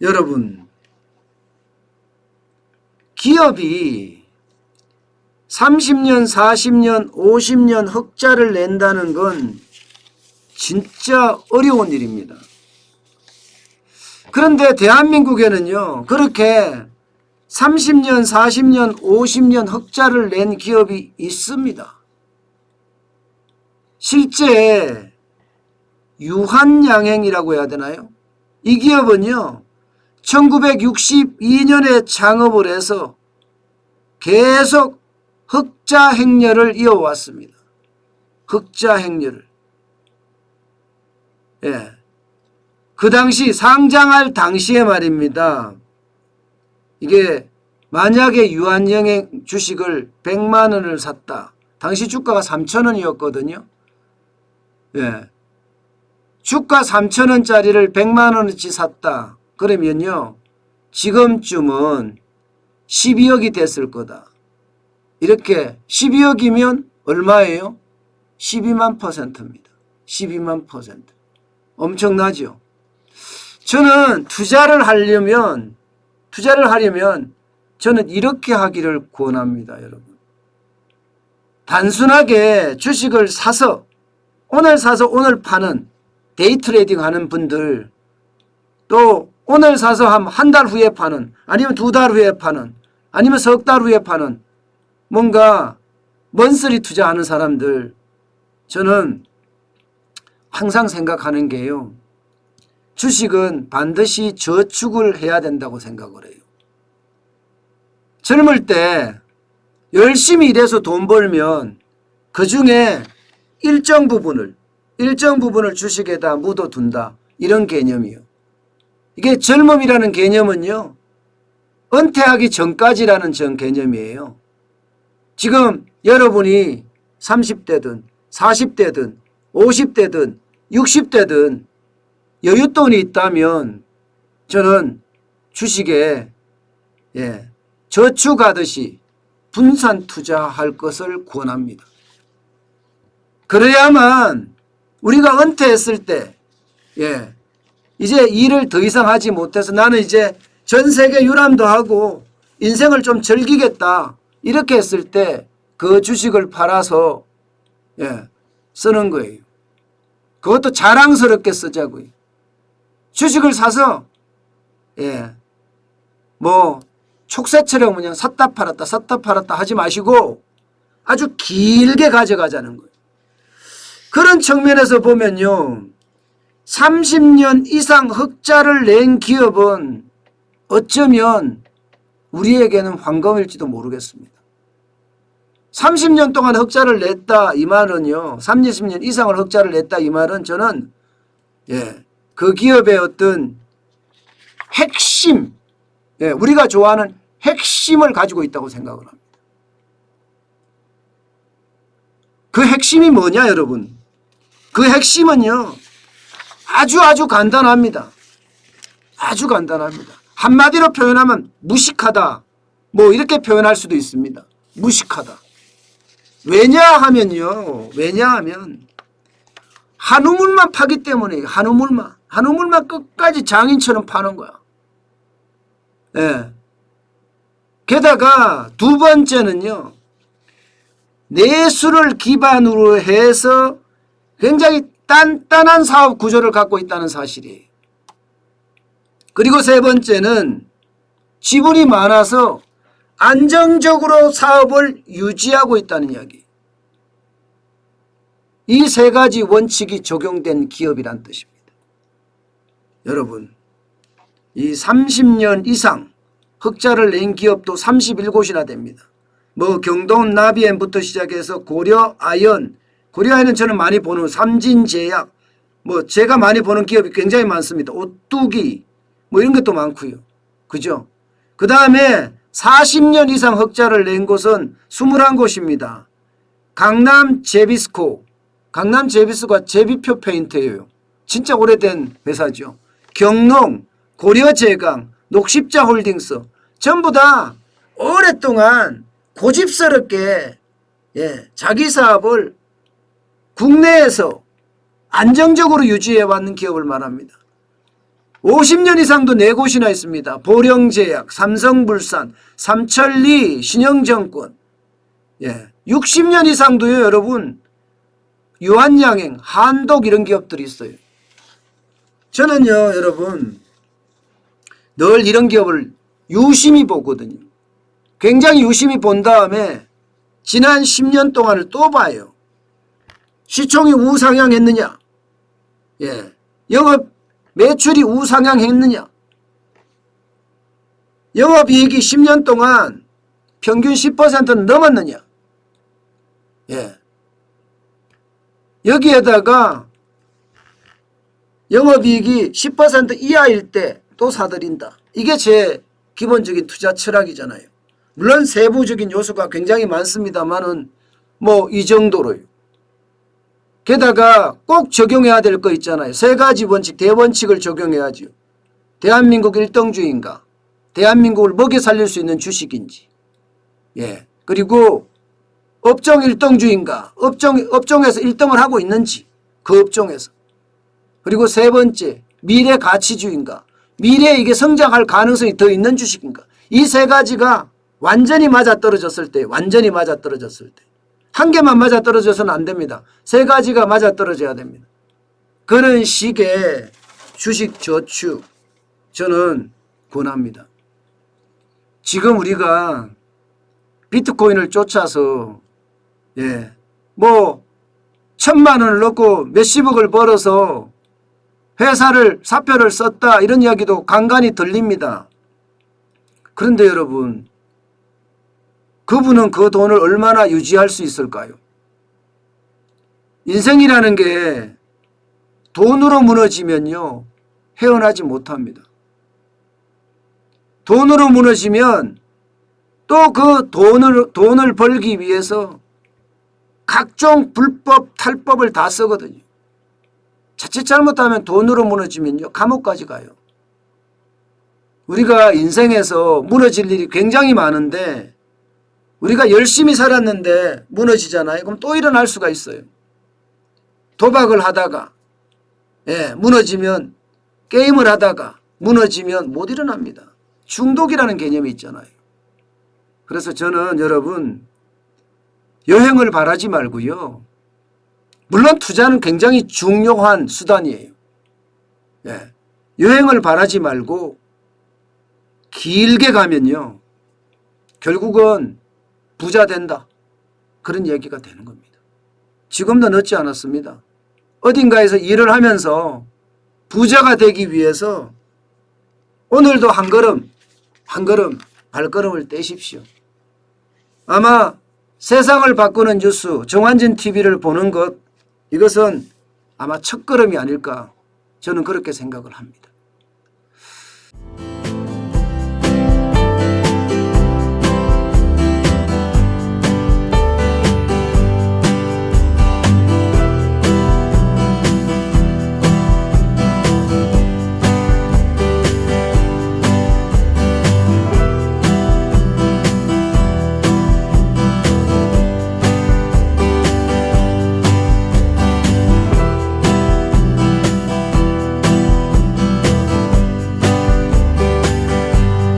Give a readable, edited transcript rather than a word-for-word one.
여러분, 기업이 30년, 40년, 50년 흑자를 낸다는 건 진짜 어려운 일입니다. 그런데 대한민국에는요, 그렇게 30년, 40년, 50년 흑자를 낸 기업이 있습니다. 실제 유한양행이라고 해야 되나요? 이 기업은요, 1962년에 창업을 해서 계속 흑자 행렬을 이어왔습니다. 흑자 행렬을. 예. 그 당시 상장할 당시에 말입니다. 이게 만약에 유한양행 주식을 100만 원을 샀다. 당시 주가가 3,000원이었거든요. 예. 주가 3,000원짜리를 100만 원어치 샀다. 그러면요, 지금쯤은 12억이 됐을 거다. 이렇게 12억이면 얼마예요? 12만 %입니다. 12만 %. 엄청나죠? 저는 투자를 하려면 저는 이렇게 하기를 권합니다, 여러분. 단순하게 주식을 사서 오늘 사서 오늘 파는 데이 트레이딩 하는 분들, 또 오늘 사서 한 달 후에 파는, 아니면 2달 후에 파는, 아니면 석 달 후에 파는 뭔가 먼스리 투자하는 사람들, 저는 항상 생각하는 게요, 주식은 반드시 저축을 해야 된다고 생각을 해요. 젊을 때 열심히 일해서 돈 벌면 그 중에 일정 부분을 주식에다 묻어둔다. 이런 개념이요. 이게 젊음이라는 개념은요, 은퇴하기 전까지라는 개념이에요. 지금 여러분이 30대든 40대든 50대든 60대든 여윳돈이 있다면 저는 주식에 저축하듯이 분산 투자할 것을 권합니다. 그래야만 우리가 은퇴했을 때 이제 일을 더 이상 하지 못해서 나는 이제 전 세계 유람도 하고 인생을 좀 즐기겠다, 이렇게 했을 때 그 주식을 팔아서 쓰는 거예요. 그것도 자랑스럽게 쓰자고요. 주식을 사서 뭐 촉새처럼 그냥 샀다 팔았다 하지 마시고 아주 길게 가져가자는 거예요. 그런 측면에서 보면요, 30년 이상 흑자를 낸 기업은 어쩌면 우리에게는 황금일지도 모르겠습니다. 30년 동안 흑자를 냈다 이 말은요, 30년 이상을 흑자를 냈다 이 말은 저는 그 기업의 어떤 핵심, 우리가 좋아하는 핵심을 가지고 있다고 생각을 합니다. 그 핵심이 뭐냐, 여러분? 그 핵심은요, 아주 간단합니다. 아주 간단합니다. 한마디로 표현하면 무식하다, 뭐 이렇게 표현할 수도 있습니다. 무식하다. 왜냐하면 한우물만 파기 때문에, 한우물만 끝까지 장인처럼 파는 거야. 게다가 두 번째는요, 내수를 기반으로 해서 굉장히 단단한 사업 구조를 갖고 있다는 사실이에요. 그리고 세 번째는 지분이 많아서 안정적으로 사업을 유지하고 있다는 이야기. 이 세 가지 원칙이 적용된 기업이란 뜻입니다. 여러분, 이 30년 이상 흑자를 낸 기업도 31곳이나 됩니다. 뭐 경동 나비엔부터 시작해서 고려아연, 고려아연은 저는 많이 보는 삼진제약, 뭐 제가 많이 보는 기업이 굉장히 많습니다. 오뚜기 뭐 이런 것도 많고요. 그죠? 그 다음에 40년 이상 흑자를 낸 곳은 21곳입니다. 강남 제비스코, 강남 제비스코가 제비표 페인트예요. 진짜 오래된 회사죠. 경농, 고려제강, 녹십자홀딩스, 전부 다 오랫동안 고집스럽게 자기 사업을 국내에서 안정적으로 유지해왔는 기업을 말합니다. 50년 이상도 4곳이나 있습니다. 보령제약, 삼성물산, 삼천리, 신영정권. 예, 60년 이상도요, 여러분. 유한양행, 한독 이런 기업들이 있어요. 저는요, 여러분, 늘 이런 기업을 유심히 보거든요. 굉장히 유심히 본 다음에 지난 10년 동안을 또 봐요. 시총이 우상향했느냐? 예. 영업 매출이 우상향했느냐? 영업이익이 10년 동안 평균 10%는 넘었느냐? 예. 여기에다가 영업이익이 10% 이하일 때 또 사들인다. 이게 제 기본적인 투자 철학이잖아요. 물론 세부적인 요소가 굉장히 많습니다만은 뭐 이 정도로요. 게다가 꼭 적용해야 될 거 있잖아요. 3가지 원칙, 대원칙을 적용해야죠. 대한민국 1등주의인가? 대한민국을 먹여 살릴 수 있는 주식인지. 예. 그리고 업종 1등주의인가? 업종에서 1등을 하고 있는지. 그 업종에서. 그리고 3번째, 미래 가치주의인가? 미래에 이게 성장할 가능성이 더 있는 주식인가? 이 3가지가 완전히 맞아떨어졌을 때, 한 개만 맞아떨어져서는 안 됩니다. 3가지가 맞아떨어져야 됩니다. 그런 식의 주식 저축 저는 권합니다. 지금 우리가 비트코인을 쫓아서 뭐 1,000만 원을 넣고 몇십억을 벌어서 회사를 사표를 썼다 이런 이야기도 간간히 들립니다. 그런데 여러분, 그분은 그 돈을 얼마나 유지할 수 있을까요? 인생이라는 게 돈으로 무너지면요, 헤어나지 못합니다. 돈으로 무너지면 또 그 돈을 벌기 위해서 각종 불법, 탈법을 다 쓰거든요. 자칫 잘못하면 돈으로 무너지면요, 감옥까지 가요. 우리가 인생에서 무너질 일이 굉장히 많은데 우리가 열심히 살았는데 무너지잖아요. 그럼 또 일어날 수가 있어요. 도박을 하다가 무너지면, 게임을 하다가 무너지면 못 일어납니다. 중독이라는 개념이 있잖아요. 그래서 저는 여러분, 여행을 바라지 말고요. 물론 투자는 굉장히 중요한 수단이에요. 여행을 바라지 말고 길게 가면요, 결국은 부자 된다. 그런 얘기가 되는 겁니다. 지금도 늦지 않았습니다. 어딘가에서 일을 하면서 부자가 되기 위해서 오늘도 한 걸음 발걸음을 떼십시오. 아마 세상을 바꾸는 뉴스, 정환진 TV를 보는 것, 이것은 아마 첫걸음이 아닐까, 저는 그렇게 생각을 합니다.